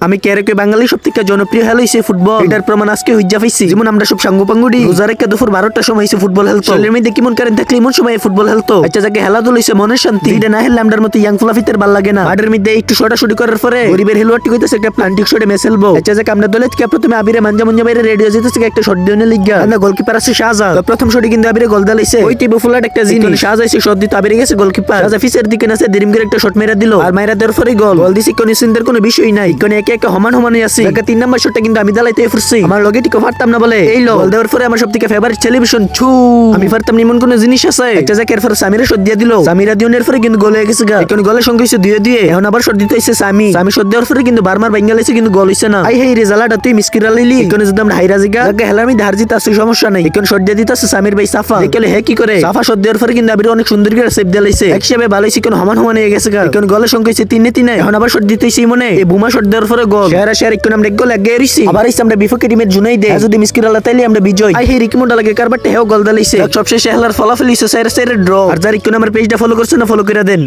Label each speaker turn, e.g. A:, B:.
A: আমি কেরকে বাঙালি সব থেকে জনপ্রিয় খেলা হইছে ফুটবল। এটার প্রমাণ আজকে হইজা পাইছি। যেমন আমরা সব সাঙ্গপাঙ্গুড়ি রোজার একটা দুপুর 12টার সময় হইছে ফুটবল খেলতো। শরীরের মধ্যে কেমন কারেন্ট থাকলে এমন সময় ফুটবল খেলতো। আচ্ছা যাকে খেলাধুলা হইছে মনের শান্তি। এটা না হেললে আমরার মতো ইয়াং ফুলাফিতের ভাল লাগে না। মাঠের মধ্যে একটু শটাশুটি করার পরে গরিবের হেলুয়ারটি কইতেছে একটা প্লান্টিক শটে মেস খেলবো। আচ্ছা যাকে আমরা দলে থেকে প্রথমে আবিরে মানজা মঞ্জা বাইরে রেডিও যেতেছে একটা শট দিয়ে লিগা। আমরা গোলকিপার আছে শাহজাদ। প্রথম শটে কিন্তু আবিরে গোল দালাইছে। ওই টিবু ফুলাট একটা জিনিস শাহজাদ এসে শট দিতে আবিরে গেছে গোলকিপার। শাহজাদ ফিসের দিকে নাছে দিরিমগের একটা শট মেরা দিল। আর মাইরা দেওয়ার পরে গোল দিছি। কোনো চিন্তার কোনো বিষয় নাই। কোনো একে একে সমান সমানই আছে। একটা 3 নম্বর শটটা কিন্তু আমি দালাইতে ফুরছি। আমার লগে টিকো পারতাম না বলে এই গোল দেওয়ার পরে আমার সবথেকে ফেভারিট টেলিভিশন ছু আমি পারতাম নিমন কোন জিনিস আছে। একটা জায়গার পরে সামিরা শট দিয়ে দিল। সামিরা দিওনের পরে কিন্তু গোল হয়ে গেছে গা। এখন গোলের সংখ্যা হইছে 2-2। এখন আবার শট দিতে হইছে সামি শট দেওয়ার পরে কিন্তু বারবার ভাঙা লাইছে কিন্তু গোল হইছে না। আই হেই রেজাল্টটা তুই মিসকিরা লইলি। এখন যদি আমরা হাইরা জিগা জায়গা হেলার আমি ধার জিতে আছে সমস্যা নাই। এখন শট দিয়ে দিতেছে সামির ভাই সাফা। দেখলে হে কি করে সাফা শট দেওয়ার পরে কিন্তু আবির অনেক সুন্দর করে সেভ দিয়ে লাইছে। একসাথে ভালো হইছে কোন সমান সমান হয়ে গেছে গা। এখন গোলের সংখ্যা হইছে 3-3। এখন আবার শট দিতে হইছে মনে এই বুমা শট দেওয়ার পরে গোল শেয়ার এখন আমরা গোল আগে রইছি। আবার হইছে আমরা বিপক্ষে টিমের জুনাই দে যদি মিসকিরা লাতাইলে আমরা বিজয়। আই হেই রিকমন্ড লাগে কারবারটা হেও গোল দালাইছে। সবশেষে হেলার ফলাফল হইছে 4-4 ড্র। আর যারা এখন আমার পেজটা ফলো করছেন না ফলো করে দেন।